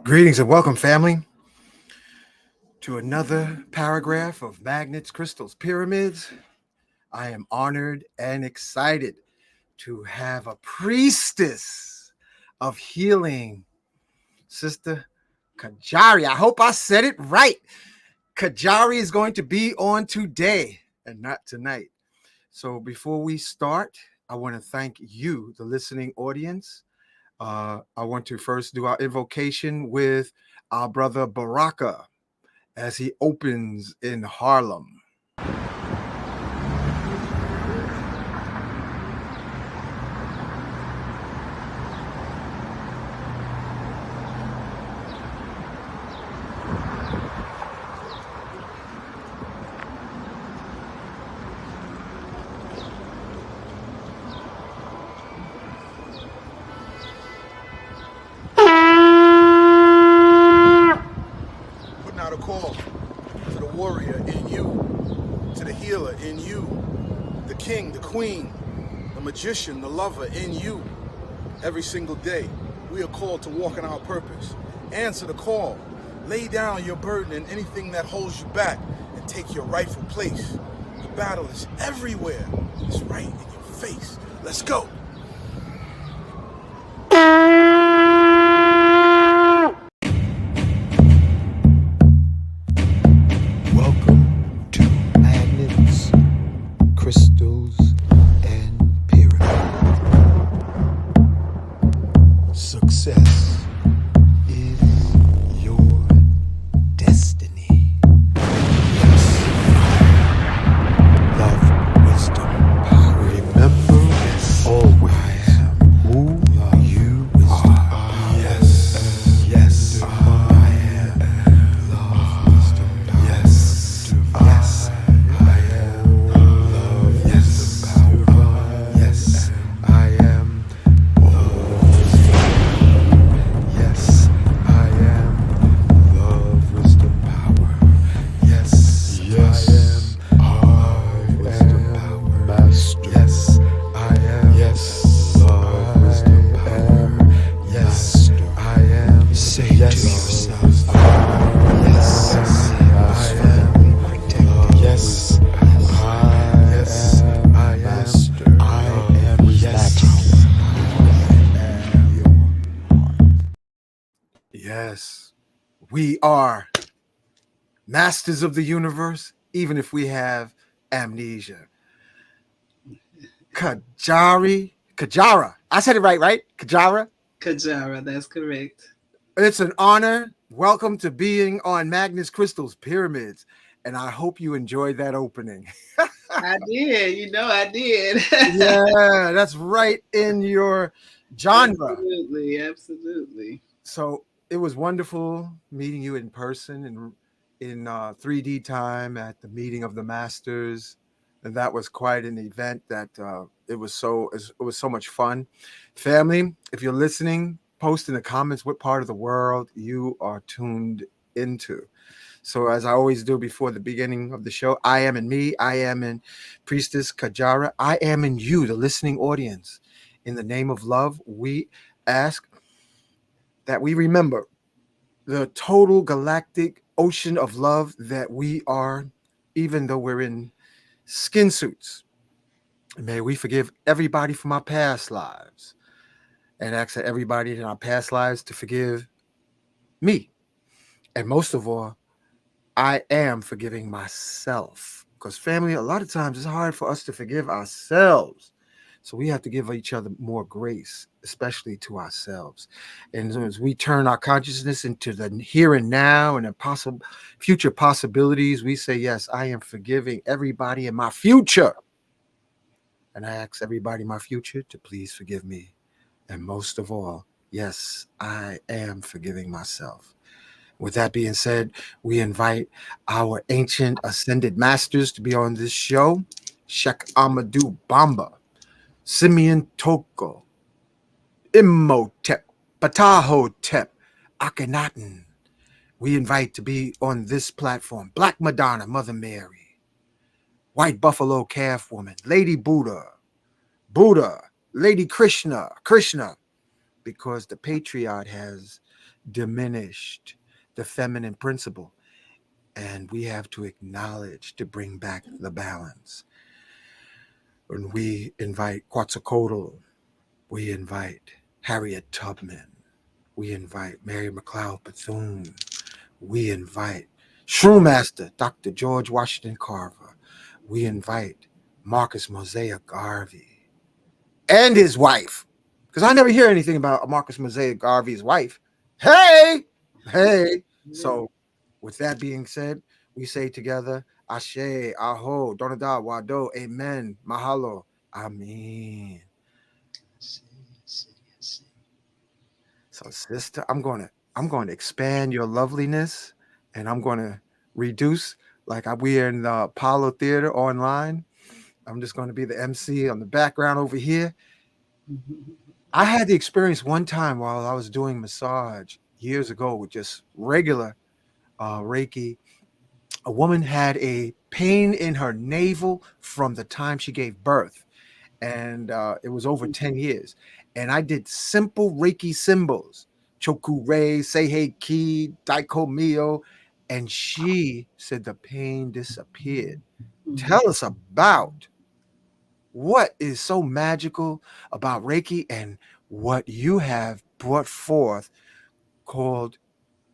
Greetings and welcome, family, to another paragraph of magnets, crystals, pyramids. I am honored and excited to have a priestess of healing, Sister Kajari. I hope I said it right. Kajari is going to be on today and not tonight. So before we start, I want to thank you, the listening audience. I want to first do our invocation with our brother Baraka as he opens in Harlem. Putting out a call to the warrior in you, to the healer in you, the king, the queen, the magician, the lover in you. Every single day, we are called to walk in our purpose. Answer the call. Lay down your burden and anything that holds you back and take your rightful place. The battle is everywhere. It's right in your face. Let's go. Welcome to Magnets, Crystals, and Pyramids. Success is your destiny. Yes. Love, wisdom, power. Remember, always who you are. Yes. Yes. I am. Love, wisdom, power. Yes. Yes. I am. Love, yes. Power. Yes. I am. Yes, I am love, wisdom, power. Yes, yes, I am love, wisdom, power. Master. Yes, I am. Yes, love, wisdom, power. Yes, I am. Say yes, to yourself. Yes, I am protected. Yes, I am master. I am relaxed. Yes, we are masters of the universe, even if we have amnesia. Kajara. I said it right? Kajara. Kajara, that's correct. It's an honor. Welcome to being on Magnus Crystals Pyramids. And I hope you enjoyed that opening. I did. I did. Yeah, that's right in your genre. Absolutely. So it was wonderful meeting you in person and in 3D time at the meeting of the masters, and that was quite an event. That it was so much fun. Family, if you're listening, post in the comments what part of the world you are tuned into. So as I always do before the beginning of the show, I am in me, I am in Priestess Kajara, I am in you, the listening audience. In the name of love, we ask that we remember the total galactic ocean of love that we are, even though we're in skin suits. May we forgive everybody from our past lives and ask that everybody in our past lives to forgive me. And most of all, I am forgiving myself. Because, family, a lot of times it's hard for us to forgive ourselves. So we have to give each other more grace, especially to ourselves. And as we turn our consciousness into the here and now and the possible future possibilities, we say, yes, I am forgiving everybody in my future. And I ask everybody in my future to please forgive me. And most of all, yes, I am forgiving myself. With that being said, we invite our ancient ascended masters to be on this show. Sheikh Amadou Bamba, Simeon Toko, Imhotep, Ptahotep, Akhenaten. We invite to be on this platform Black Madonna, Mother Mary, White Buffalo Calf Woman, Lady Buddha, Lady Krishna, because the patriarch has diminished the feminine principle, and we have to acknowledge to bring back the balance. When we invite Quetzalcoatl, we invite Harriet Tubman, we invite Mary McLeod Bethune, we invite Shroom Dr. George Washington Carver, we invite Marcus Mosaic Garvey and his wife, because I never hear anything about Marcus Mosaic Garvey's wife. Hey, hey. So, with that being said, we say together, Ashe, Aho, Donada, Wado, Amen, Mahalo, Amen. So, sister, I'm going to expand your loveliness, and I'm going to reduce like we're in the Apollo Theater online. I'm just going to be the MC on the background over here. I had the experience one time while I was doing massage years ago with just regular Reiki. A woman had a pain in her navel from the time she gave birth, and it was over 10 years. And I did simple Reiki symbols, Choku Rei, Seihei Ki, Daiko Mio, and she said the pain disappeared. Tell us about what is so magical about Reiki and what you have brought forth called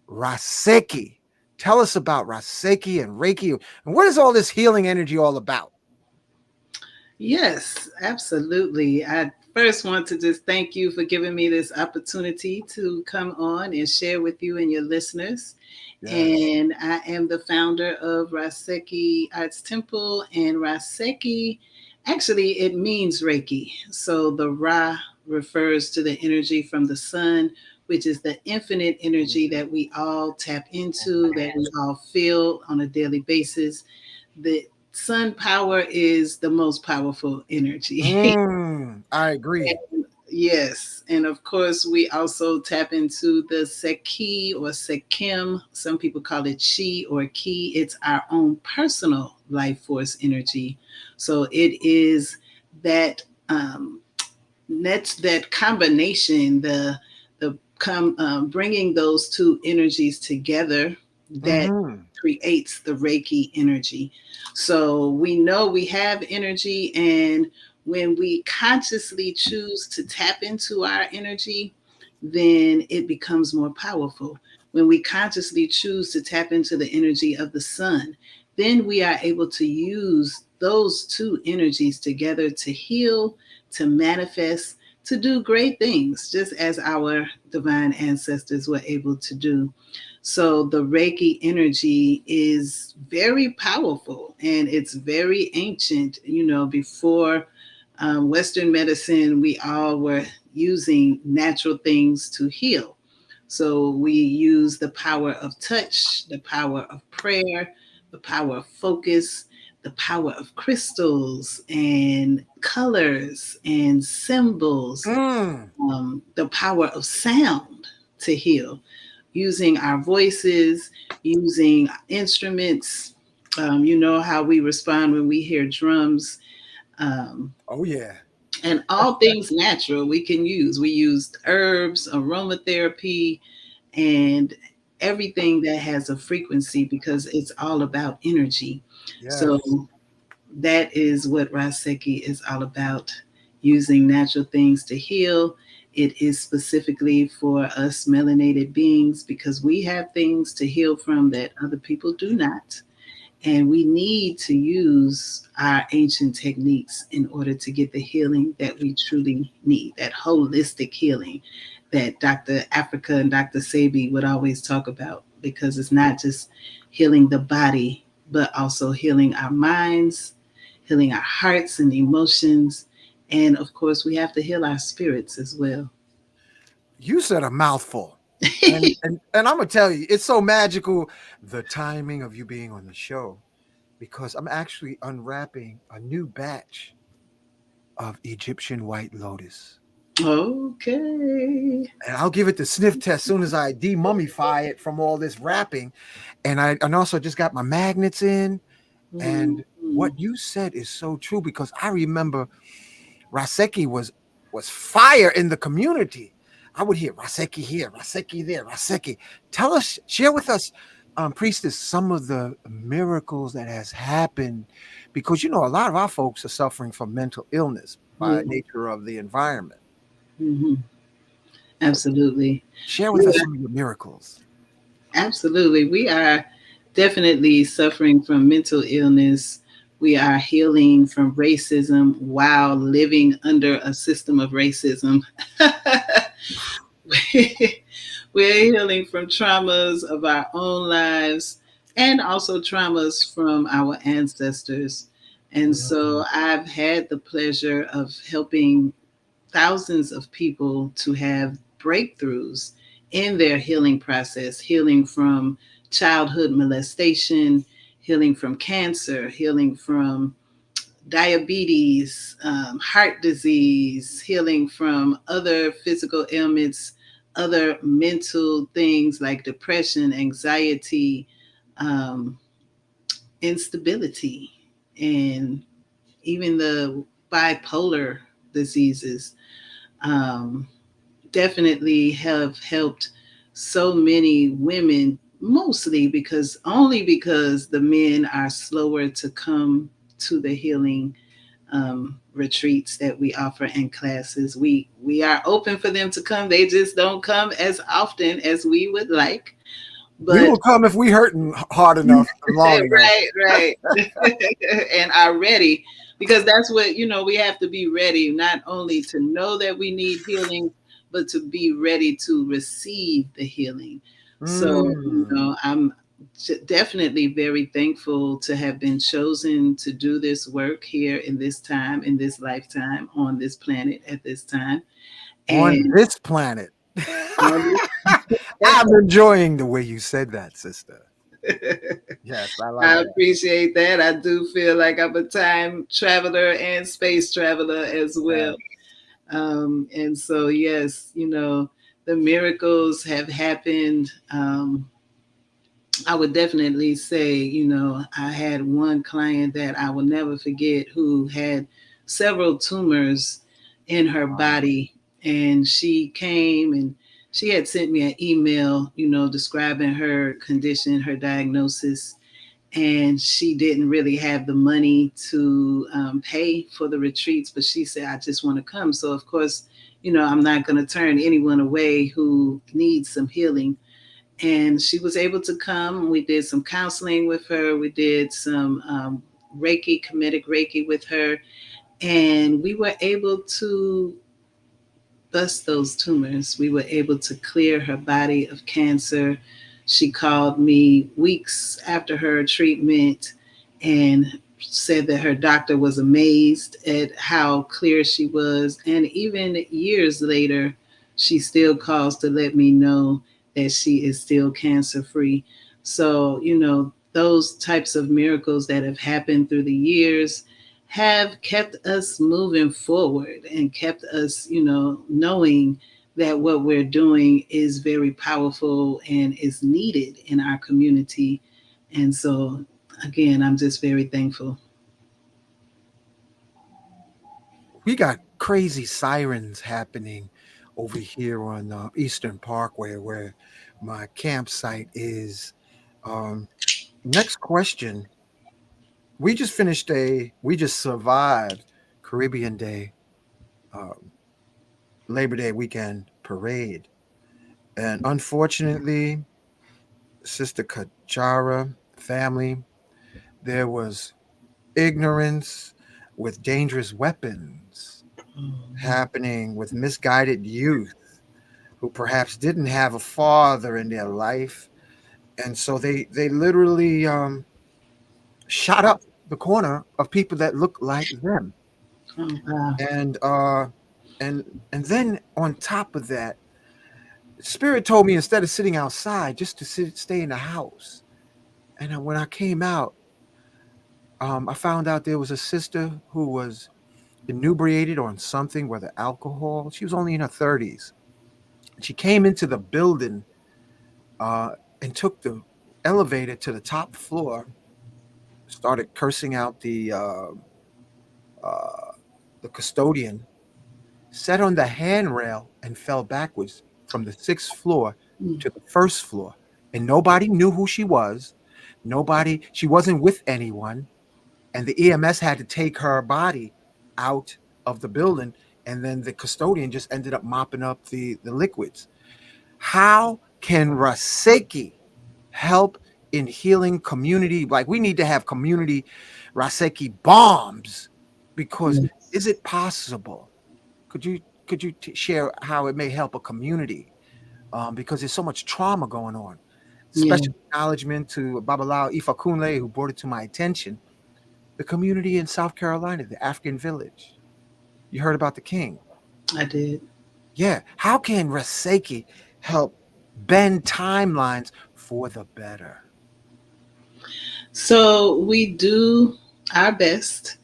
Ra-Sekhi. Tell us about Ra-Sekhi and Reiki, and what is all this healing energy all about? Yes, absolutely. I first want to just thank you for giving me this opportunity to come on and share with you and your listeners. Yes. And I am the founder of Ra-Sekhi Arts Temple. And Ra-Sekhi, actually, it means Reiki. So the Ra refers to the energy from the sun, which is the infinite energy that we all tap into, that we all feel on a daily basis. The sun power is the most powerful energy. I agree. Yes. And of course, we also tap into the Sekhi or Sekim. Some people call it Chi or Ki. It's our own personal life force energy. So it is that that's that combination, bringing those two energies together that Mm-hmm. creates the Reiki energy. So we know we have energy, and when we consciously choose to tap into our energy, then it becomes more powerful. When we consciously choose to tap into the energy of the sun, then we are able to use those two energies together to heal, to manifest, to do great things, just as our divine ancestors were able to do. So the Reiki energy is very powerful and it's very ancient. You know, before Western medicine, we all were using natural things to heal. So we use the power of touch, the power of prayer, the power of focus, the power of crystals and colors and symbols, Mm. the power of sound to heal, using our voices, using instruments. You know how we respond when we hear drums. Um, Oh yeah. and all things natural we can use. We used herbs, aromatherapy, and everything that has a frequency because it's all about energy. So Yes. that is what Ra-Sekhi is all about, using natural things to heal. It is specifically for us melanated beings because we have things to heal from that other people do not. And we need to use our ancient techniques in order to get the healing that we truly need, that holistic healing that Dr. Africa and Dr. Sebi would always talk about, because it's not just healing the body, but also healing our minds, healing our hearts and emotions. And of course, we have to heal our spirits as well. You said a mouthful. And I'm gonna tell you, it's so magical the timing of you being on the show because I'm actually unwrapping a new batch of Egyptian white lotus. Okay. And I'll give it the sniff test as soon as I demummify it from all this wrapping. And also just got my magnets in. And what Mhm. you said is so true because I remember Raseki was fire in the community. I would hear Ra-Sekhi here, Ra-Sekhi there, Ra-Sekhi. Tell us, share with us, Priestess, some of the miracles that has happened, because a lot of our folks are suffering from mental illness by Yeah. nature of the environment. Hmm. So Absolutely. share with We us some of your miracles. Absolutely. We are definitely suffering from mental illness. We are healing from racism while living under a system of racism. We're healing from traumas of our own lives and also traumas from our ancestors. And so Mm. I've had the pleasure of helping thousands of people to have breakthroughs in their healing process, healing from childhood molestation, healing from cancer, healing from diabetes, heart disease, healing from other physical ailments, other mental things like depression, anxiety, um, instability, and even the bipolar diseases. Um, Definitely have helped so many women, mostly because only because the men are slower to come to the healing retreats that we offer and classes. We are open for them to come. They just don't come as often as we would like. We But will come if we hurting hard enough and long enough. right, right. And are ready, because that's what, we have to be ready, not only to know that we need healing, but to be ready to receive the healing. So, Mm. I'm definitely very thankful to have been chosen to do this work here in this time, in this lifetime, on this planet at this time. On And this planet. on I'm enjoying the way you said that, sister. this Yes, I like I that. appreciate that. I do feel like I'm a time traveler and space traveler as Yeah. well. And so, yes, the miracles have happened. I would definitely say, I had one client that I will never forget who had several tumors in her Wow. body. And she came and she had sent me an email, describing her condition, her diagnosis, and she didn't really have the money to pay for the retreats, but she said, I just want to come. So, of course, I'm not going to turn anyone away who needs some healing. And she was able to come. We did some counseling with her, we did some Reiki, Kemetic Reiki with her, and we were able to bust those tumors. We were able to clear her body of cancer. She called me weeks after her treatment and said that her doctor was amazed at how clear she was. And even years later, she still calls to let me know that she is still cancer free. So, those types of miracles that have happened through the years have kept us moving forward and kept us, knowing that what we're doing is very powerful and is needed in our community. And so, again, I'm just very thankful. We got crazy sirens happening over here on Eastern Parkway, where my campsite is. Um, Next question. We just survived Caribbean Day, um, Labor Day weekend parade. And unfortunately, Sister Kajara family, there was ignorance with dangerous weapons happening with misguided youth who perhaps didn't have a father in their life. And so they literally shot up the corner of people that look like them. Oh, wow. And and then on top of that, Spirit told me instead of sitting outside, just to stay in the house. And when I came out, I found out there was a sister who was inebriated on something, whether alcohol. She was only in her 30s. She came into the building uh, and took the elevator to the top floor, started cursing out uh, the custodian, sat on the handrail and fell backwards from the sixth floor Mm. to the first floor. And nobody knew who she was. She wasn't with anyone. And the EMS had to take her body out of the building. And then the custodian just ended up mopping up the liquids. How can Ra-Sekhi help in healing community? Like, we need to have community Ra-Sekhi bombs, because Yes, is it possible? Could you share how it may help a community? Because there's so much trauma going on. yeah, Special acknowledgement to Babalao Ifakunle, who brought it to my attention. The community in South Carolina, the African village. You heard about the king. I did. Yeah. How can Raseki help bend timelines for the better? So we do our best.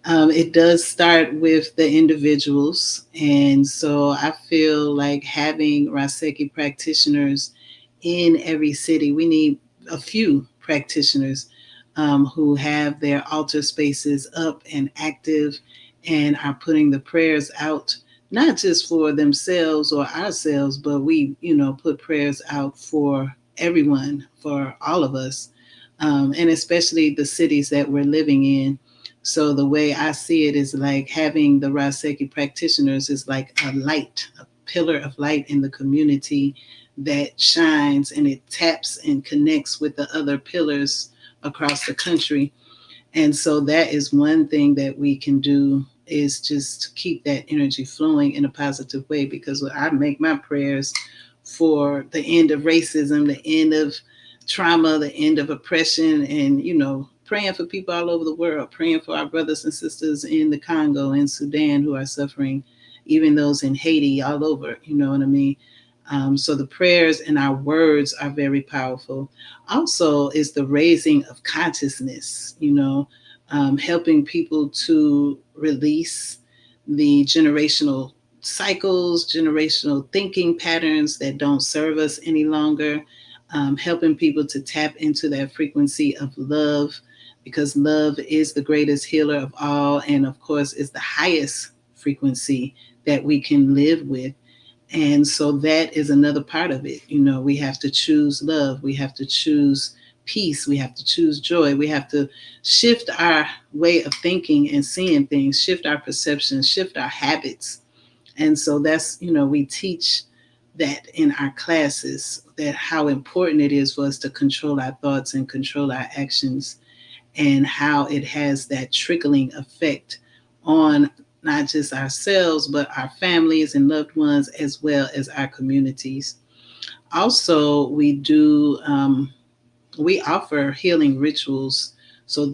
It does start with the individuals. And so I feel like having Raseki practitioners in every city, we need a few practitioners who have their altar spaces up and active and are putting the prayers out, not just for themselves or ourselves, but we, put prayers out for everyone, for all of us, and especially the cities that we're living in. So the way I see it is like having the Ra-Sekhi practitioners is like a light, a pillar of light in the community that shines and it taps and connects with the other pillars across the country. And so that is one thing that we can do, is just to keep that energy flowing in a positive way, because I make my prayers for the end of racism, the end of trauma, the end of oppression, and praying for people all over the world, praying for our brothers and sisters in the Congo and Sudan who are suffering, even those in Haiti, all over, you know what I mean? So the prayers and our words are very powerful. Also, is the raising of consciousness, helping people to release the generational cycles, generational thinking patterns that don't serve us any longer, helping people to tap into that frequency of love, because love is the greatest healer of all, and of course, is the highest frequency that we can live with. And so that is another part of it. We have to choose love. We have to choose peace. We have to choose joy. We have to shift our way of thinking and seeing things, shift our perceptions, shift our habits. And so that's, we teach that in our classes, that how important it is for us to control our thoughts and control our actions, and how it has that trickling effect on not just ourselves, but our families and loved ones, as well as our communities. Also, we offer healing rituals. So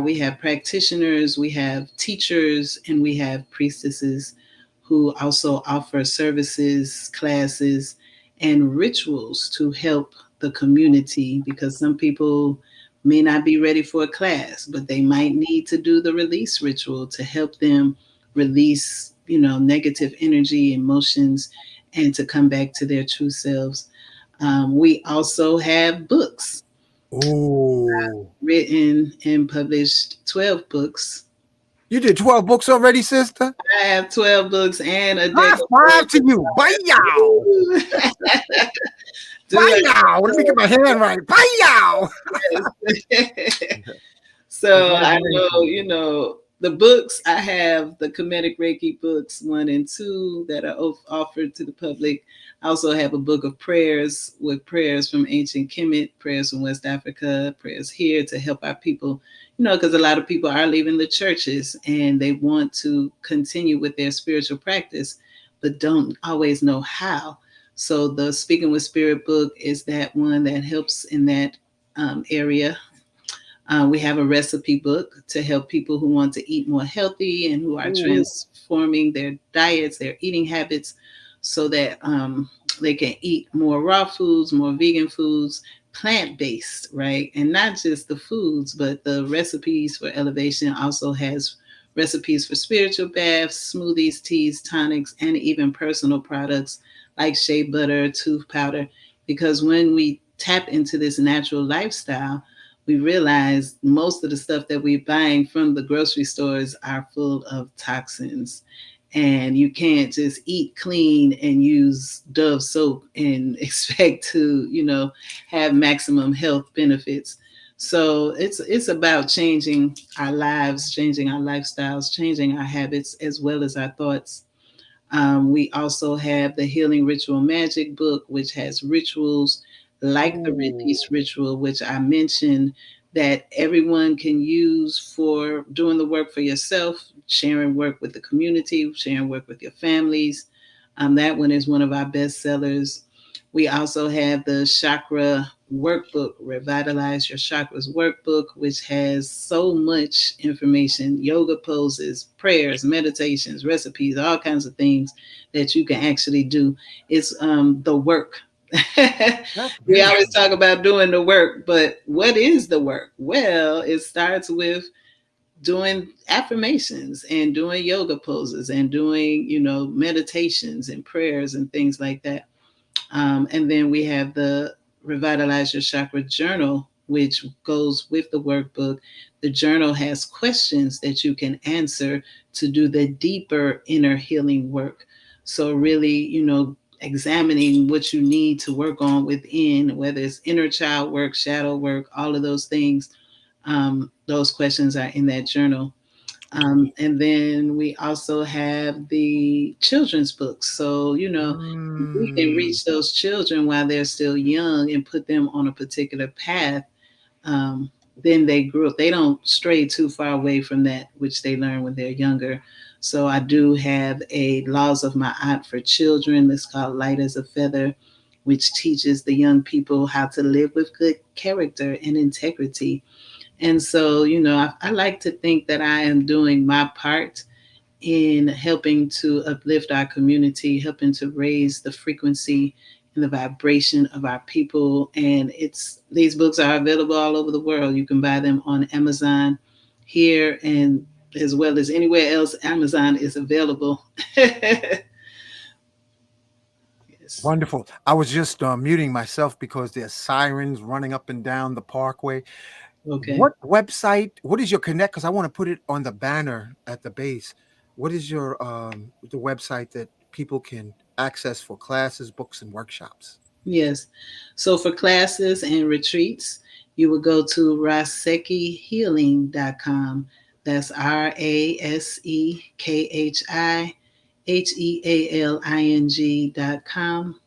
we have practitioners, we have teachers, and we have priestesses who also offer services, classes, and rituals to help the community, because some people may not be ready for a class, but they might need to do the release ritual to help them release, negative energy, emotions, and to come back to their true selves. We also have books, Oh, written and published 12 books. you did 12 books already, sister? I have 12 books and a deck High of five to oracle you. Bye-yow. cards. Do Bye-yow. Let me get my hand right. Bye-yow. I? So I know, Congratulations. the books, I have the Kemetic Reiki books 1 and 2 that are offered to the public. I also have a book of prayers with prayers from ancient Kemet, prayers from West Africa, prayers here to help our people, because a lot of people are leaving the churches and they want to continue with their spiritual practice, but don't always know how. So the Speaking with Spirit book is that one that helps in that area. We have a recipe book to help people who want to eat more healthy and who are Ooh. transforming their diets, their eating habits, so that they can eat more raw foods, more vegan foods, plant based, right? And not just the foods, but the recipes for elevation also has recipes for spiritual baths, smoothies, teas, tonics, and even personal products like shea butter, tooth powder. Because when we tap into this natural lifestyle, we realize most of the stuff that we're buying from the grocery stores are full of toxins. And you can't just eat clean and use Dove soap and expect to, have maximum health benefits. So it's about changing our lives, changing our lifestyles, changing our habits as well as our thoughts. We also have the Healing Ritual Magic book, which has rituals like the Red Ooh. Peace ritual, which I mentioned, that everyone can use for doing the work for yourself, sharing work with the community, sharing work with your families. That one is one of our best sellers. We also have the Chakra Workbook, Revitalize Your Chakras Workbook, which has so much information, yoga poses, prayers, meditations, recipes, all kinds of things that you can actually do. It's the work. That's We always beautiful. talk about doing the work, but what is the work? Well, it starts with doing affirmations and doing yoga poses and doing, meditations and prayers and things like that. And then we have the Revitalize Your Chakra Journal, which goes with the workbook. The journal has questions that you can answer to do the deeper inner healing work. So, really, examining what you need to work on within, whether it's inner child work, shadow work, all of those things. Those questions are in that journal. And then we also have the children's books. So, we can Mm. reach those children while they're still young and put them on a particular path. Um, then they grew up, they don't stray too far away from that, which they learn when they're younger. So I do have a Laws of My Aunt for children that's called Light as a Feather, which teaches the young people how to live with good character and integrity. And so, I like to think that I am doing my part in helping to uplift our community, helping to raise the frequency and the vibration of our people. And these books are available all over the world. You can buy them on Amazon here and as well as anywhere else Amazon is available. Yes. Wonderful. I was just muting myself because there's sirens running up and down the parkway. Okay. What website? What is your connect? Because I want to put it on the banner at the base. What is your the website that people can access for classes, books, and workshops? Yes. So for classes and retreats, you would go to rasekihealing.com. That's RASEKHIHEALING.com.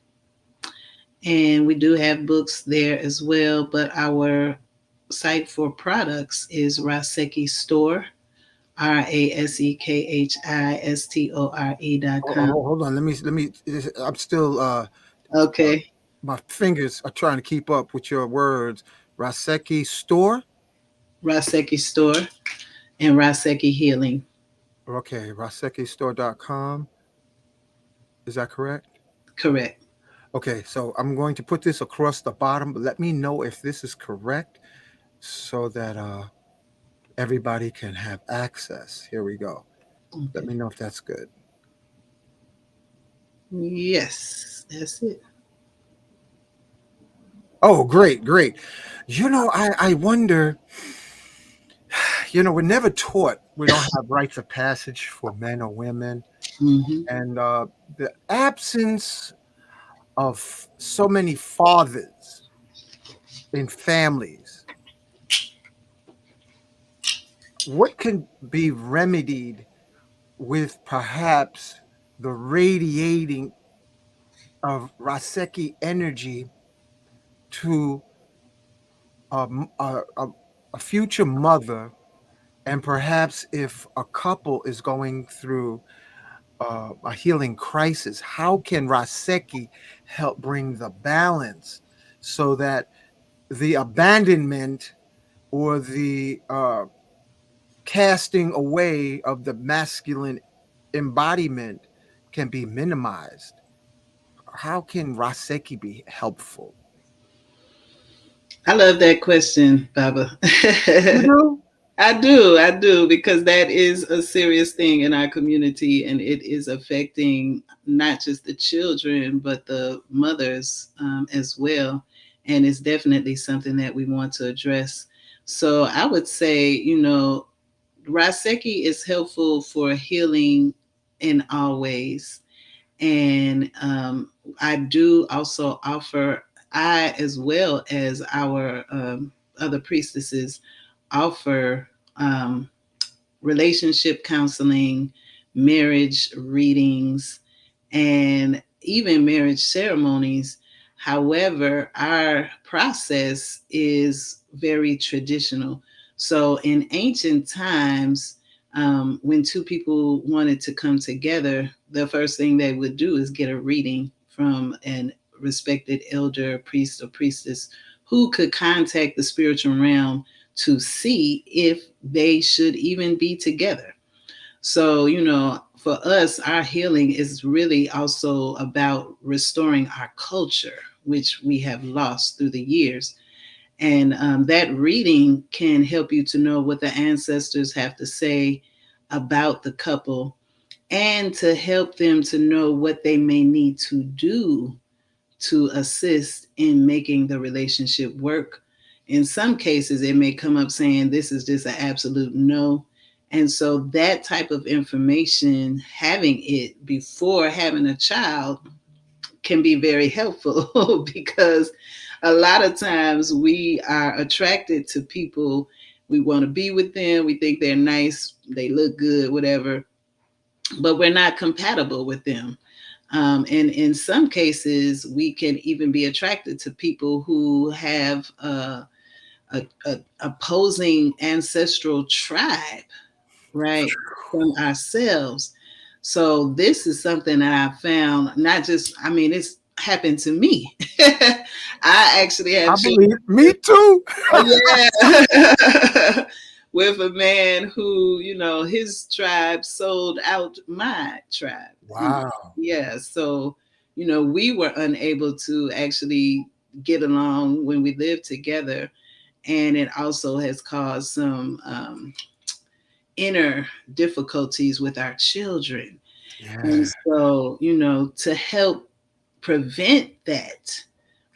And we do have books there as well, but our site for products is Ra-Sekhi Store, RASEKHISTORE.com. Hold on. Let me. I'm still. Uh, Okay. my fingers are trying to keep up with your words. Raseki store. Ra-Sekhi Store and Ra-Sekhi Healing. Okay, rasekistore.com. Is that correct? Correct. Okay, so I'm going to put this across the bottom, but let me know if this is correct so that everybody can have access. Here we go. Let Okay. me know if that's good. Yes, that's it. Oh, great, great. I wonder, we're never taught we don't have rites of passage for men or women. Mm-hmm. And the absence of so many fathers in families, what can be remedied with perhaps the radiating of Raseki energy to a future mother, and perhaps if a couple is going through a healing crisis, how can Raseki help bring the balance so that the abandonment or the casting away of the masculine embodiment can be minimized? How can Raseki be helpful? I love that question, Baba. You know? I do, because that is a serious thing in our community, and it is affecting not just the children, but the mothers as well. And it's definitely something that we want to address. So I would say, Raseki is helpful for healing in all ways. And I do also offer, I as well as our other priestesses offer relationship counseling, marriage readings, and even marriage ceremonies. However, our process is very traditional. So in ancient times, when two people wanted to come together, the first thing they would do is get a reading from an respected elder, priest, or priestess who could contact the spiritual realm to see if they should even be together. So, for us, our healing is really also about restoring our culture, which we have lost through the years. And that reading can help you to know what the ancestors have to say about the couple and to help them to know what they may need to do to assist in making the relationship work. In some cases, it may come up saying this is just an absolute no. And so that type of information, having it before having a child, can be very helpful because a lot of times we are attracted to people. We want to be with them. We think they're nice. They look good, whatever, but we're not compatible with them. And in some cases, we can even be attracted to people who have a opposing ancestral tribe, right, from ourselves. So this is something that I found, not just, I mean, it's happened to me. I actually have I children. believe me too. Yeah. With a man who, his tribe sold out my tribe. Wow. Yeah. So, we were unable to actually get along when we lived together. And it also has caused some inner difficulties with our children. And Yeah. so, to help prevent that,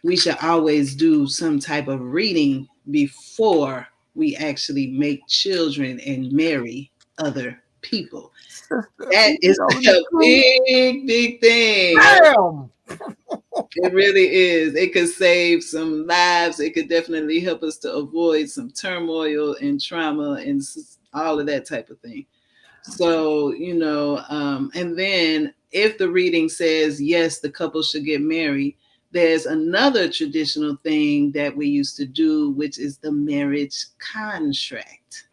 we should always do some type of reading before we actually make children and marry other people. Sister, That you is telling a the truth. big, big thing. Damn. It really is. It could save some lives. It could definitely help us to avoid some turmoil and trauma and all of that type of thing. So, and then if the reading says, yes, the couple should get married, there's another traditional thing that we used to do, which is the marriage contract.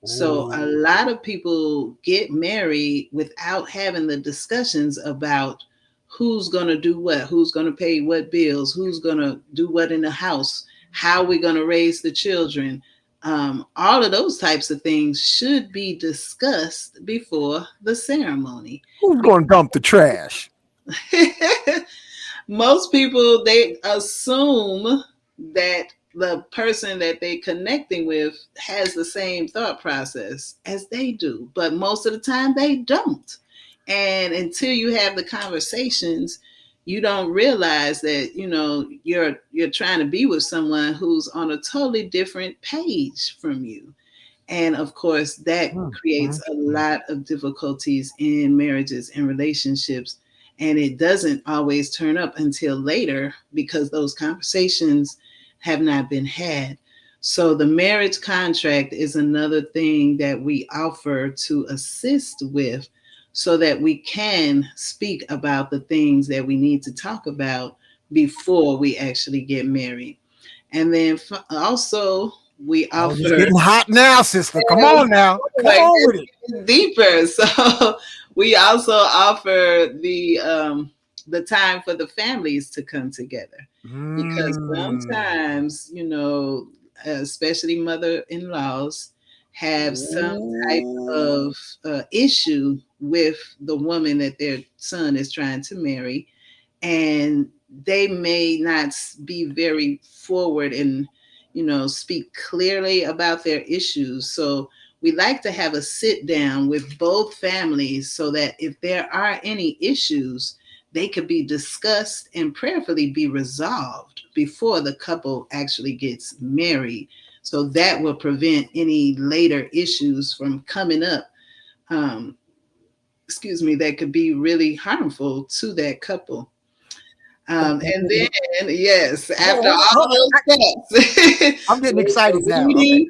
So a Ooh. lot of people get married without having the discussions about who's going to do what, who's going to pay what bills, who's going to do what in the house, how we're going to raise the children. All of those types of things should be discussed before the ceremony. Who's gonna dump the trash? Most people, they assume that the person that they're connecting with has the same thought process as they do, but most of the time they don't. And until you have the conversations, you don't realize that you're trying to be with someone who's on a totally different page from you. And of course, that Mm, creates mm, a mm. lot of difficulties in marriages and relationships. And it doesn't always turn up until later because those conversations have not been had. So, the marriage contract is another thing that we offer to assist with so that we can speak about the things that we need to talk about before we actually get married. And then also, we Oh, it's offer getting hot now, sister. Come on now. Come like on with it. deeper. So we also offer the time for the families to come together because Mm. sometimes, especially mother-in-laws have some type Ooh. of issue with the woman that their son is trying to marry, and they may not be very forward and speak clearly about their issues. So we like to have a sit down with both families so that if there are any issues, they could be discussed and prayerfully be resolved before the couple actually gets married. So that will prevent any later issues from coming up. um, excuse me, that could be really harmful to that couple. And then, yes, after all those steps, I'm getting with excited the now. Okay, reading,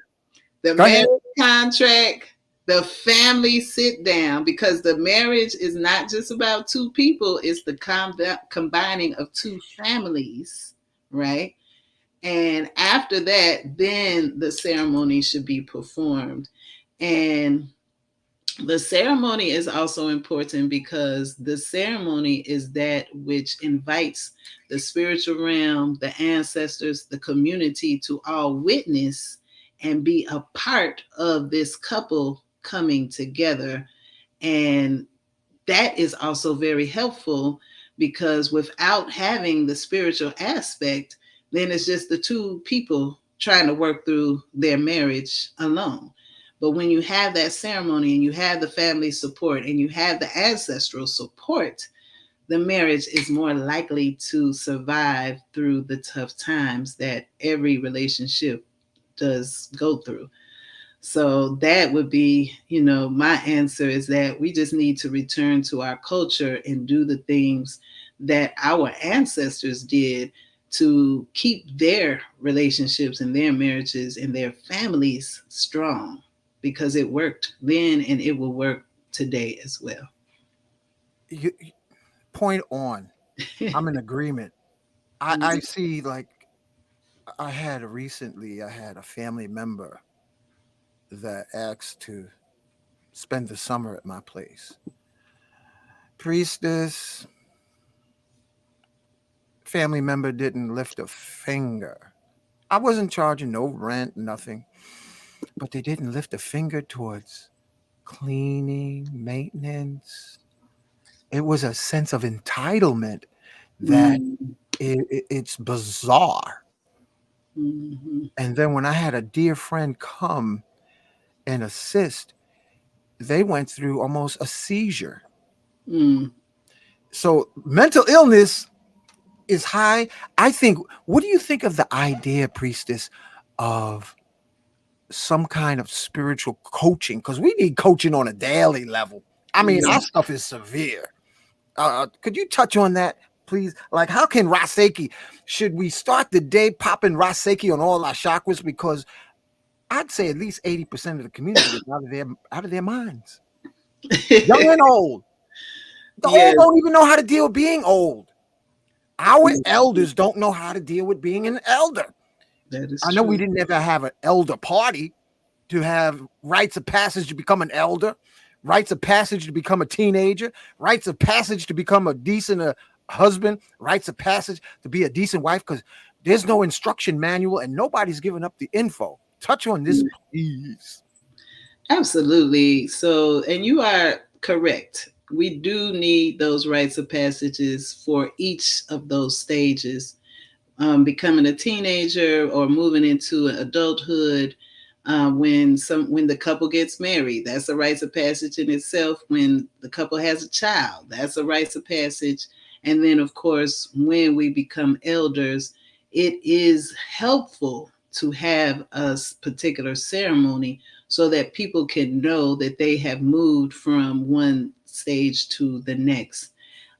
the go ahead. marriage contract, the family sit down, because the marriage is not just about two people, it's the combining of two families, right? And after that, then the ceremony should be performed. And the ceremony is also important because the ceremony is that which invites the spiritual realm, the ancestors, the community to all witness and be a part of this couple coming together. And that is also very helpful, because without having the spiritual aspect, then it's just the two people trying to work through their marriage alone. But when you have that ceremony and you have the family support and you have the ancestral support, the marriage is more likely to survive through the tough times that every relationship does go through. So that would be, my answer is that we just need to return to our culture and do the things that our ancestors did to keep their relationships and their marriages and their families strong, because it worked then and it will work today as well. Point on. I'm in agreement. I see, like, I had a family member that asked to spend the summer at my place. Priestess, family member didn't lift a finger. I wasn't charging no rent, nothing, but they didn't lift a finger towards cleaning, maintenance. It was a sense of entitlement that Mm, it's bizarre. mhm, And then when I had a dear friend come and assist, they went through almost a seizure. mm, So mental illness is high. I think, what do you think of the idea, Priestess, of some kind of spiritual coaching? Because we need coaching on a daily level. I mean, yeah. our stuff is severe. Could you touch on that, please? Like, how can Ra-Sekhi, should we start the day popping Ra-Sekhi on all our chakras? Because I'd say at least 80% of the community is out of their minds, young and old. The Yes, old don't even know how to deal with being old. Our elders don't know how to deal with being an elder. that is I know we true. didn't ever have an elder party to have rites of passage to become an elder, rites of passage to become a teenager, rites of passage to become a decent husband, rites of passage to be a decent wife, because there's no instruction manual and nobody's giving up the info. Touch on this, please. Absolutely. So, and you are correct. We do need those rites of passages for each of those stages, becoming a teenager or moving into adulthood. When the couple gets married, that's a rites of passage in itself. When the couple has a child, that's a rites of passage. And then, of course, when we become elders, it is helpful to have a particular ceremony so that people can know that they have moved from one stage to the next.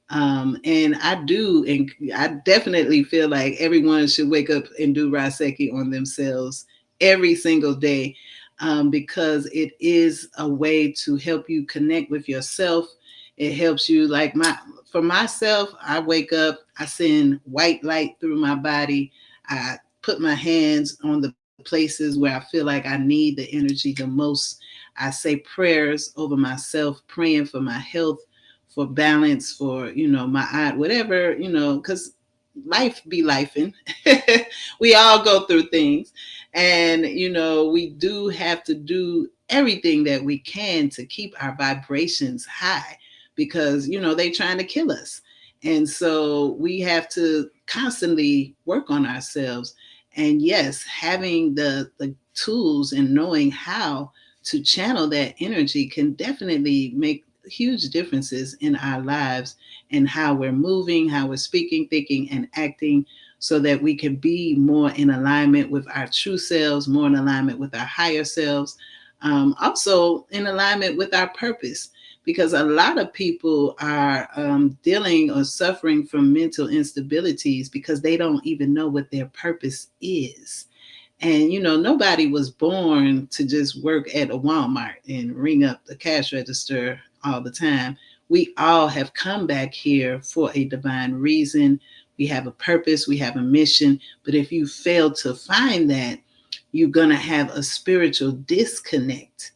And I definitely feel like everyone should wake up and do Ra-Sekhi on themselves every single day, because it is a way to help you connect with yourself. It helps you, like for myself, I wake up, I send white light through my body. I put my hands on the places where I feel like I need the energy the most. I say prayers over myself, praying for my health, for balance, for my eye, whatever, because life be lifing. We all go through things, and we do have to do everything that we can to keep our vibrations high, because they trying to kill us. And so we have to constantly work on ourselves. And yes, having the tools and knowing how to channel that energy can definitely make huge differences in our lives and how we're moving, how we're speaking, thinking, and acting, so that we can be more in alignment with our true selves, more in alignment with our higher selves, also in alignment with our purpose. because a lot of people are dealing or suffering from mental instabilities because they don't even know what their purpose is. And nobody was born to just work at a Walmart and ring up the cash register all the time. We all have come back here for a divine reason. We have a purpose, we have a mission. But if you fail to find that, you're going to have a spiritual disconnect.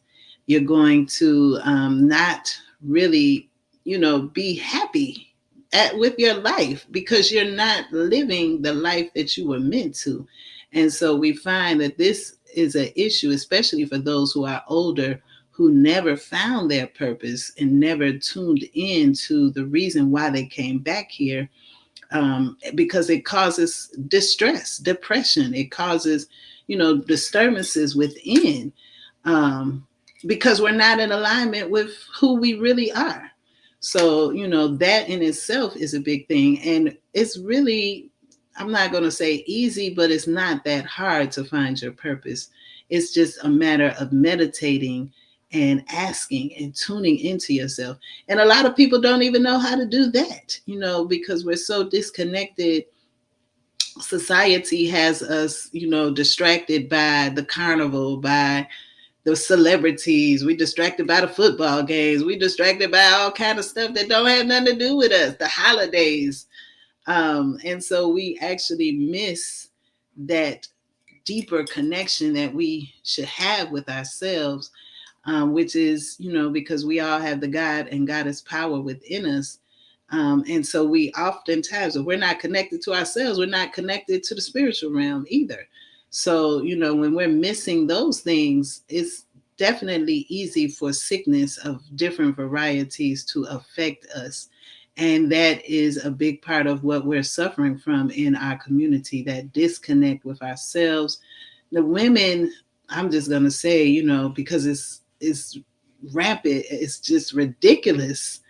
You're going to not really, be happy with your life because you're not living the life that you were meant to. And so we find that this is an issue, especially for those who are older, who never found their purpose and never tuned in to the reason why they came back here, because it causes distress, depression. It causes, disturbances within, um, because we're not in alignment with who we really are. So, that in itself is a big thing. And it's really, I'm not going to say easy, but it's not that hard to find your purpose. It's just a matter of meditating and asking and tuning into yourself. And a lot of people don't even know how to do that, because we're so disconnected. Society has us, distracted by the carnival, by the celebrities. We distracted by the football games. We distracted by all kind of stuff that don't have nothing to do with us, the holidays. And so we actually miss that deeper connection that we should have with ourselves, which is, because we all have the God and Goddess power within us. And so we oftentimes, if we're not connected to ourselves, we're not connected to the spiritual realm either. So, when we're missing those things, it's definitely easy for sickness of different varieties to affect us. And that is a big part of what we're suffering from in our community, that disconnect with ourselves. The women, I'm just going to say, because it's rampant, it's just ridiculous,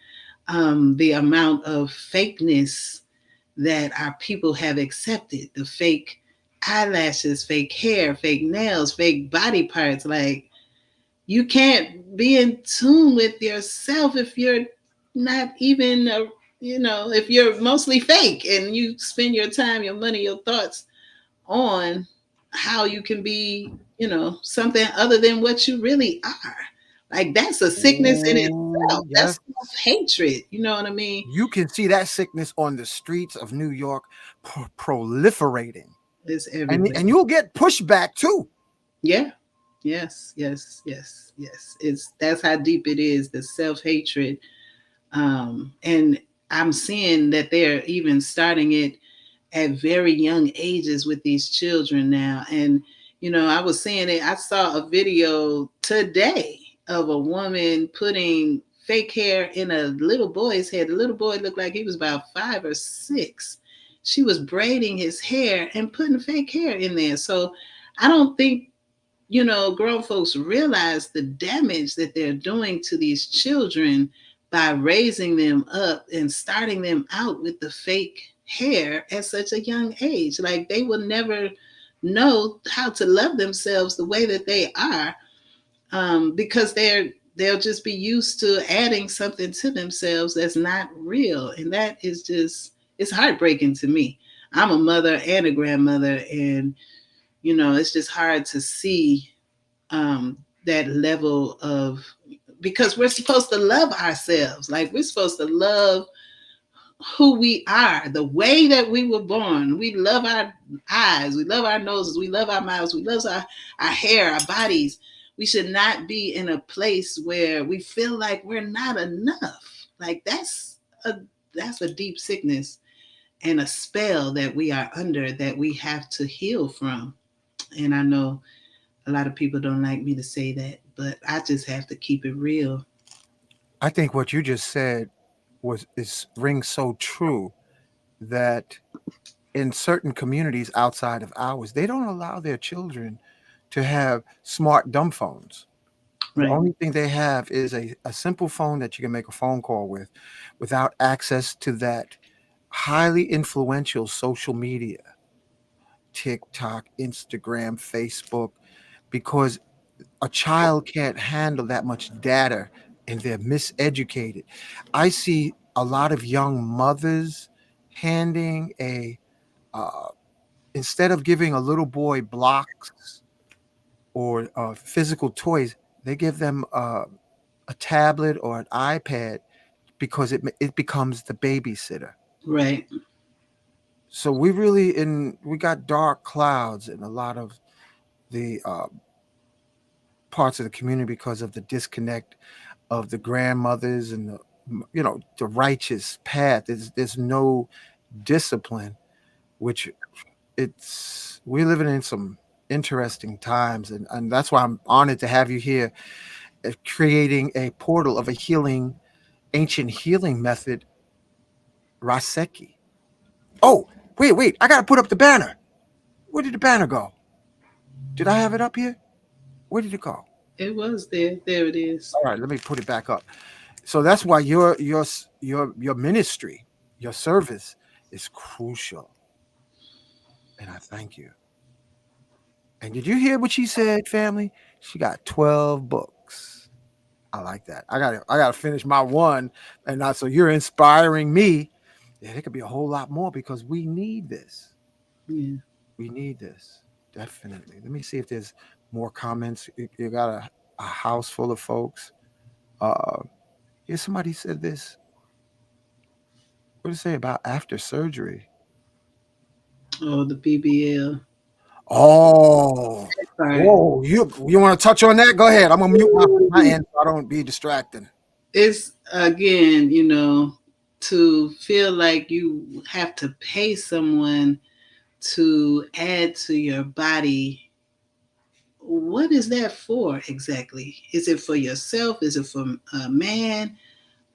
the amount of fakeness that our people have accepted. The fake eyelashes, fake hair, fake nails, fake body parts. Like, you can't be in tune with yourself if you're not even, if you're mostly fake and you spend your time, your money, your thoughts on how you can be, something other than what you really are. Like, that's a sickness in Oh, itself. yes. That's self-hatred. You know what I mean? You can see that sickness on the streets of New York proliferating. It's And, everywhere. and you'll get pushback too. Yeah. Yes, yes, yes, yes. That's how deep it is, the self-hatred. And I'm seeing that they're even starting it at very young ages with these children now. And, I was seeing it, I saw a video today of a woman putting fake hair in a little boy's head. The little boy looked like he was about 5 or 6. She was braiding his hair and putting fake hair in there. So I don't think, grown folks realize the damage that they're doing to these children by raising them up and starting them out with the fake hair at such a young age. Like, they will never know how to love themselves the way that they are, because they'll just be used to adding something to themselves that's not real. And that is just, it's heartbreaking to me. I'm a mother and a grandmother, and it's just hard to see that level of, because we're supposed to love ourselves. Like, we're supposed to love who we are, the way that we were born. We love our eyes, we love our noses, we love our mouths, we love our hair, our bodies. We should not be in a place where we feel like we're not enough. Like, that's a deep sickness and a spell that we are under, that we have to heal from. And I know a lot of people don't like me to say that, but I just have to keep it real. I think what you just said rings so true that in certain communities outside of ours, they don't allow their children to have smart dumb phones. The Right. only thing they have is a simple phone that you can make a phone call with without access to that highly influential social media, TikTok, Instagram, Facebook, because a child can't handle that much data and they're miseducated. I see a lot of young mothers handing uh, instead of giving a little boy blocks or physical toys, they give them a tablet or an iPad because it becomes the babysitter. Right. So we got dark clouds in a lot of the parts of the community because of the disconnect of the grandmothers and the righteous path. There's no discipline, which we're living in some interesting times, and that's why I'm honored to have you here, creating a portal of a ancient healing method, Ra-Sekhi. Oh, wait, I gotta put up the banner. Where did the banner go? Did I have it up here? Where did it go? It was there. There it is. All right, let me put it back up. So that's why your ministry, your service is crucial, and I thank you. And did you hear what she said, family? She got 12 books. I like that. I gotta finish my one, and not so you're inspiring me. Yeah, there could be a whole lot more because we need this. Yeah. We need this definitely. Let me see if there's more comments. You got a house full of folks. Uh, yeah, somebody said this. What did it say about after surgery? Oh, the BBL. Oh, Sorry. whoa! You want to touch on that? Go ahead. I'm gonna mute my end so I don't be distracting. It's again, to feel like you have to pay someone to add to your body. What is that for exactly? Is it for yourself? Is it for a man?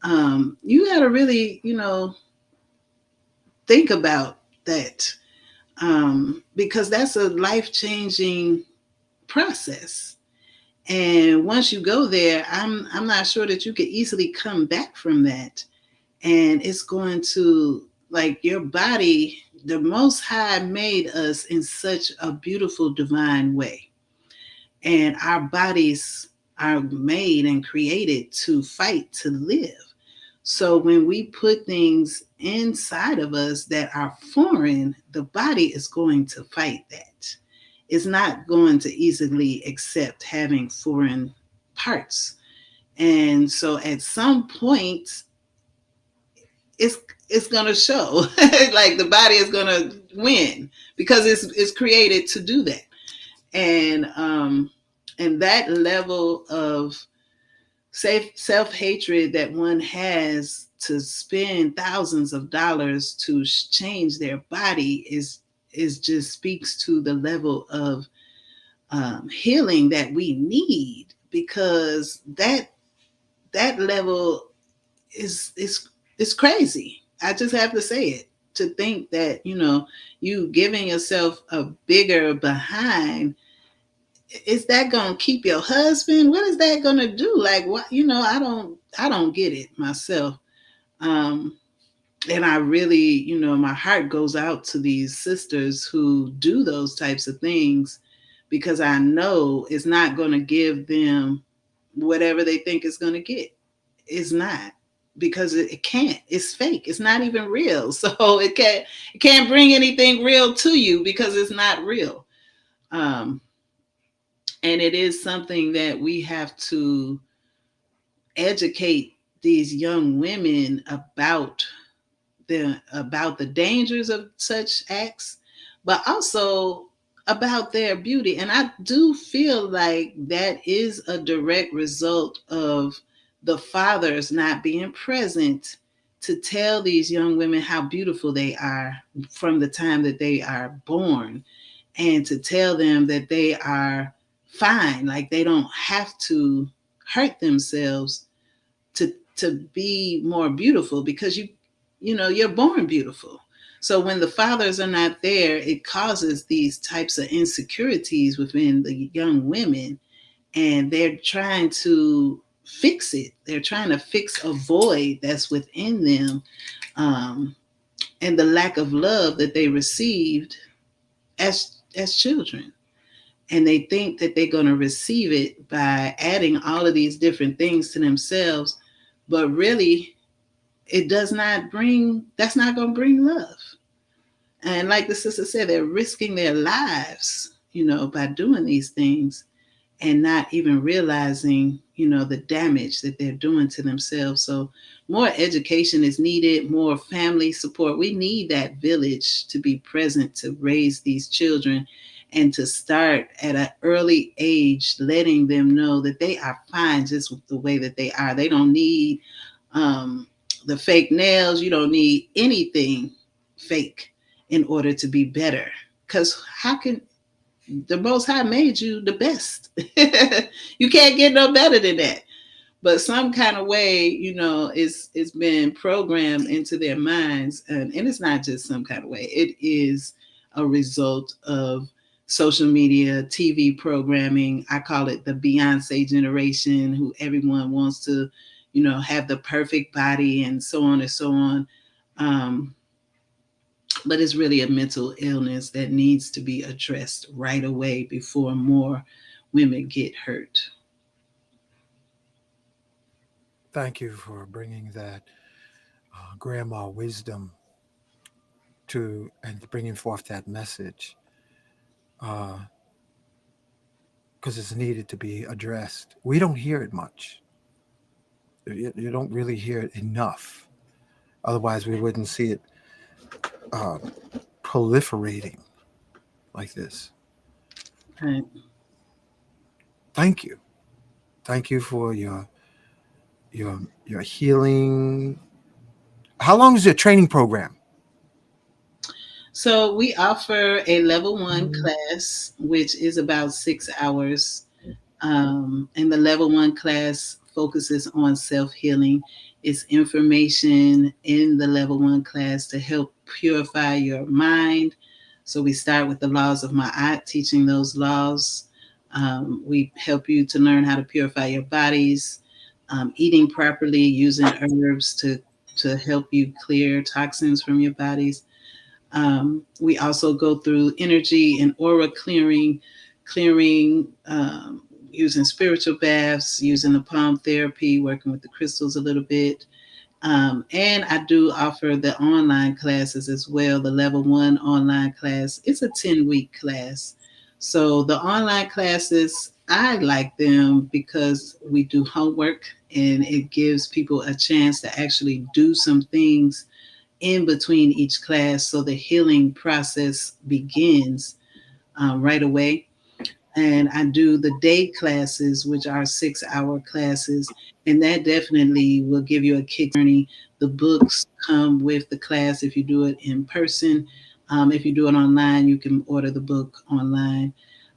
You got to really, think about that, because that's a life-changing process. And once you go there, I'm not sure that you can easily come back from that. And it's going to, like, your body, the Most High made us in such a beautiful divine way, and our bodies are made and created to fight to live. So when we put things inside of us that are foreign, the body is going to fight that. It's not going to easily accept having foreign parts. And so at some point, it's it's gonna show. Like the body is gonna win because it's created to do that. And that level of self-hatred that one has to spend thousands of dollars to change their body is just speaks to the level of healing that we need, because that level is crazy. I just have to say it. To think that you giving yourself a bigger behind, is that gonna keep your husband? What is that gonna do? Like, what? I don't get it myself. Um, and I really, my heart goes out to these sisters who do those types of things, because I know it's not gonna give them whatever they think it's gonna get. It's not, because it can't. It's fake. It's not even real. So it can't bring anything real to you because it's not real. Um, and it is something that we have to educate these young women about the dangers of such acts, but also about their beauty. And I do feel like that is a direct result of the fathers not being present to tell these young women how beautiful they are from the time that they are born, and to tell them that they are fine, like they don't have to hurt themselves to be more beautiful, because you're born beautiful. So when the fathers are not there, it causes these types of insecurities within the young women, and they're trying to fix it. They're trying to fix a void that's within them, and the lack of love that they received as children. and they think that they're going to receive it by adding all of these different things to themselves, but really it does not bring, that's not going to bring love. And like the sister said, they're risking their lives, by doing these things and not even realizing, the damage that they're doing to themselves. So more education is needed, more family support. We need that village to be present to raise these children and to start at an early age, letting them know that they are fine just the way that they are. They don't need um, the fake nails. You don't need anything fake in order to be better. Because how can the Most High made you the best? You can't get no better than that. But some kind of way, it's been programmed into their minds, and it's not just some kind of way. It is a result of social media, TV programming. I call it the Beyonce generation, who everyone wants to, have the perfect body and so on and so on. But it's really a mental illness that needs to be addressed right away before more women get hurt. Thank you for bringing that grandma wisdom to and bringing forth that message because it's needed to be addressed. We don't hear it much. You don't really hear it enough. Otherwise, we wouldn't see it uh, proliferating like this. Right. Thank you. Thank you for your healing. How long is your training program? So we offer a level 1 class, which is about 6 hours. And the level 1 class focuses on self healing. It's information in the level 1 class to help purify your mind. So we start with the laws of Ma'at, teaching those laws. We help you to learn how to purify your bodies, eating properly, using herbs to help you clear toxins from your bodies. We also go through energy and aura clearing, using spiritual baths, using the palm therapy, working with the crystals a little bit. And I do offer the online classes as well. The level 1 online class, it's a 10-week class. So the online classes, I like them because we do homework and it gives people a chance to actually do some things in between each class, so the healing process begins right away. And I do the day classes, which are 6-hour classes, and that definitely will give you a kick journey. The books come with the class if you do it in person. If you do it online, you can order the book online.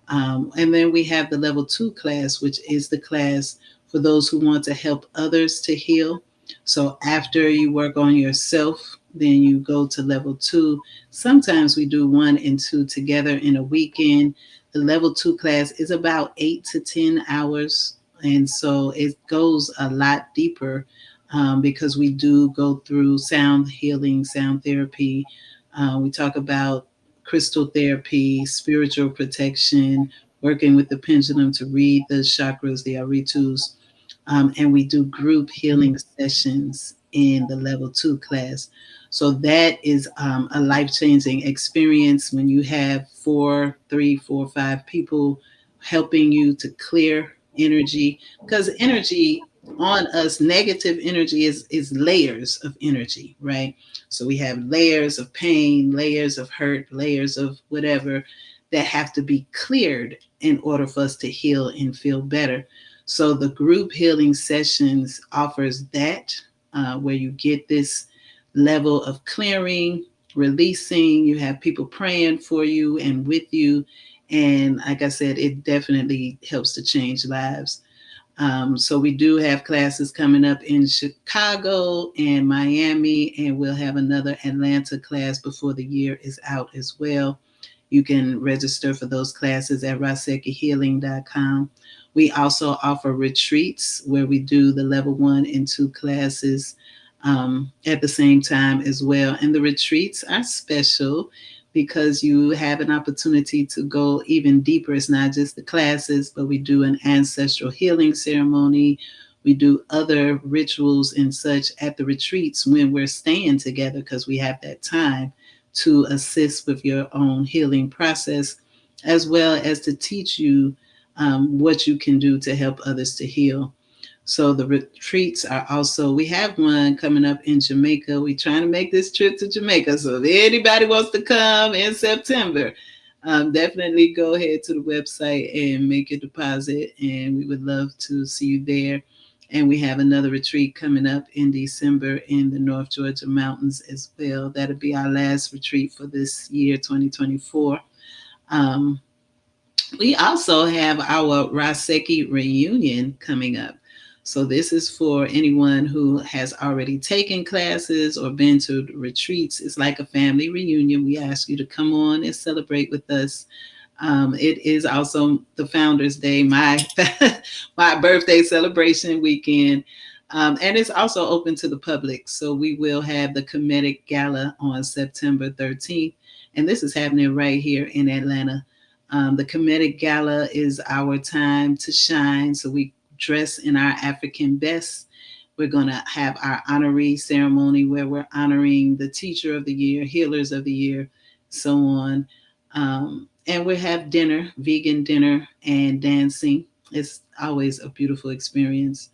And then we have the level 2 class, which is the class for those who want to help others to heal. So after you work on yourself, then you go to level 2. Sometimes we do 1 and 2 together in a weekend. The level 2 class is about 8 to 10 hours. And so it goes a lot deeper because we do go through sound healing, sound therapy. We talk about crystal therapy, spiritual protection, working with the pendulum to read the chakras, the aritus. And we do group healing sessions in the level 2 class. So that is a life-changing experience when you have 3, 4, 5 people helping you to clear energy, because energy on us, negative energy is layers of energy, right? So we have layers of pain, layers of hurt, layers of whatever that have to be cleared in order for us to heal and feel better. So the group healing sessions offers that, where you get this level of clearing, releasing. You have people praying for you and with you. And like I said, it definitely helps to change lives. So we do have classes coming up in Chicago and Miami, and we'll have another Atlanta class before the year is out as well. You can register for those classes at rasekihealing.com. We also offer retreats where we do the level 1 and 2 classes at the same time as well. And the retreats are special because you have an opportunity to go even deeper. It's not just the classes, but we do an ancestral healing ceremony. We do other rituals and such at the retreats when we're staying together because we have that time to assist with your own healing process, as well as to teach you what you can do to help others to heal. So the retreats are also, we have one coming up in Jamaica. We're trying to make this trip to Jamaica. So if anybody wants to come in September, definitely go ahead to the website and make your deposit. And we would love to see you there. And we have another retreat coming up in December in the North Georgia mountains as well. That'll be our last retreat for this year, 2024. Um, we also have our Ra-Sekhi reunion coming up. So this is for anyone who has already taken classes or been to retreats. It's like a family reunion. We ask you to come on and celebrate with us. It is also the Founders Day, my my birthday celebration weekend. And it's also open to the public. So we will have the Kemetic Gala on September 13th. And this is happening right here in Atlanta. The Kemetic Gala is our time to shine. So we dress in our African best. We're going to have our honoree ceremony where we're honoring the teacher of the year, healers of the year, so on. And we have dinner, vegan dinner, and dancing. It's always a beautiful experience.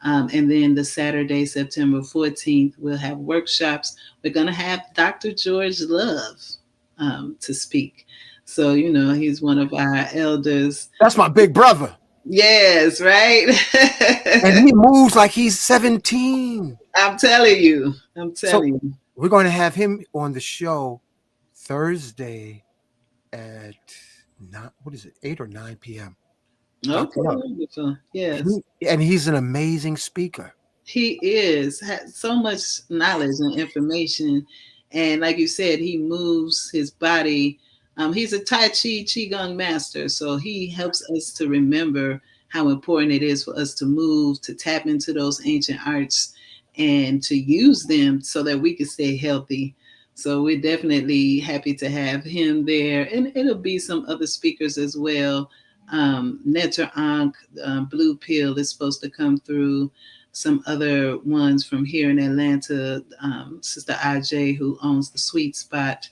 And then the Saturday, September 14th, we'll have workshops. We're going to have Dr. George Love to speak. So, he's one of our elders. That's my big brother. Yes, right? And he moves like he's 17. I'm telling you. So we're going to have him on the show Thursday at 8 or 9 p.m. Okay, wonderful. Yes. And he's an amazing speaker. He has so much knowledge and information. And like you said, he moves his body. He's a Tai Chi Qigong master. So he helps us to remember how important it is for us to move, to tap into those ancient arts and to use them so that we can stay healthy. So we're definitely happy to have him there. And it'll be some other speakers as well. Netter Ankh, Blue Pill is supposed to come through. Some other ones from here in Atlanta, Sister IJ, who owns the Sweet Spot.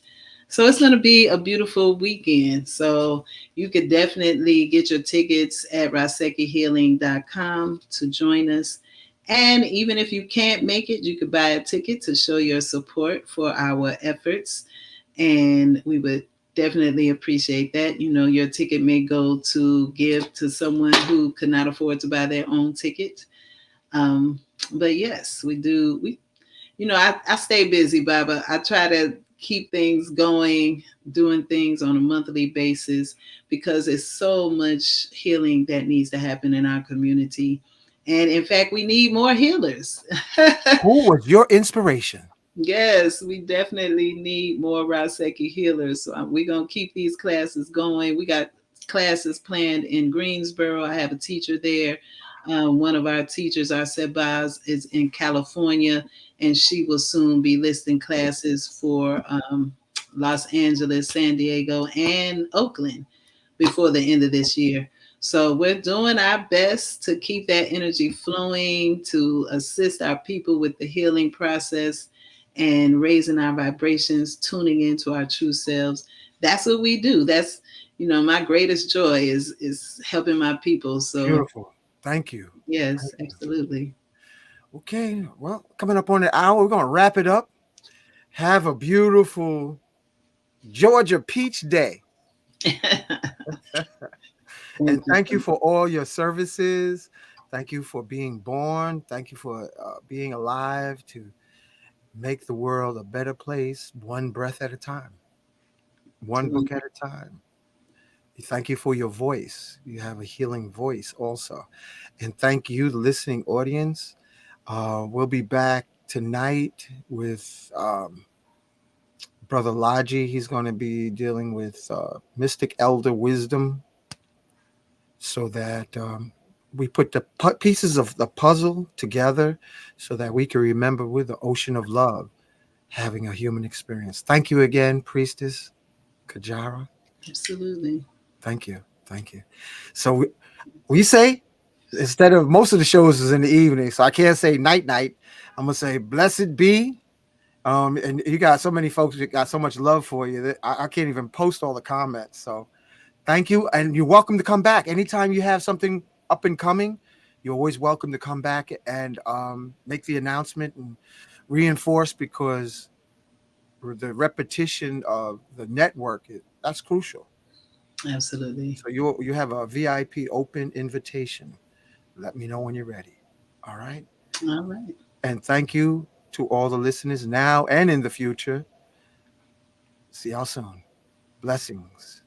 So it's going to be a beautiful weekend. So you could definitely get your tickets at rasekihealing.com to join us. And even if you can't make it, you could buy a ticket to show your support for our efforts. And we would definitely appreciate that. Your ticket may go to give to someone who could not afford to buy their own ticket. But yes, we do. I stay busy, Baba. I try to keep things going, doing things on a monthly basis because it's so much healing that needs to happen in our community. And in fact, we need more healers. Who was your inspiration? Yes, we definitely need more Ra-Sekhi healers. So we're going to keep these classes going. We got classes planned in Greensboro. I have a teacher there. One of our teachers, our Sebaz, is in California, and she will soon be listing classes for Los Angeles, San Diego, and Oakland before the end of this year. So we're doing our best to keep that energy flowing, to assist our people with the healing process and raising our vibrations, tuning into our true selves. That's what we do. That's, my greatest joy is helping my people. So beautiful. Thank you. Yes, absolutely. Okay. Well, coming up on the hour, we're going to wrap it up. Have a beautiful Georgia Peach Day. And thank you for all your services. Thank you for being born. Thank you for being alive to make the world a better place, one breath at a time, one book at a time. Thank you for your voice. You have a healing voice also. And thank you, the listening audience. We'll be back tonight with Brother Laji. He's going to be dealing with mystic elder wisdom so that we put the pieces of the puzzle together so that we can remember we're the ocean of love having a human experience. Thank you again, Priestess. Kajara. Absolutely. Thank you. Thank you. So we say, instead of, most of the shows is in the evening, so I can't say night night. I'm gonna say blessed be. And you got so many folks that got so much love for you that I can't even post all the comments. So thank you, and you're welcome to come back anytime you have something up and coming. You're always welcome to come back and make the announcement and reinforce, because the repetition of the network, that's crucial. Absolutely. So you have a VIP open invitation. Let me know when you're ready. All right. All right. And thank you to all the listeners now and in the future. See y'all soon. Blessings.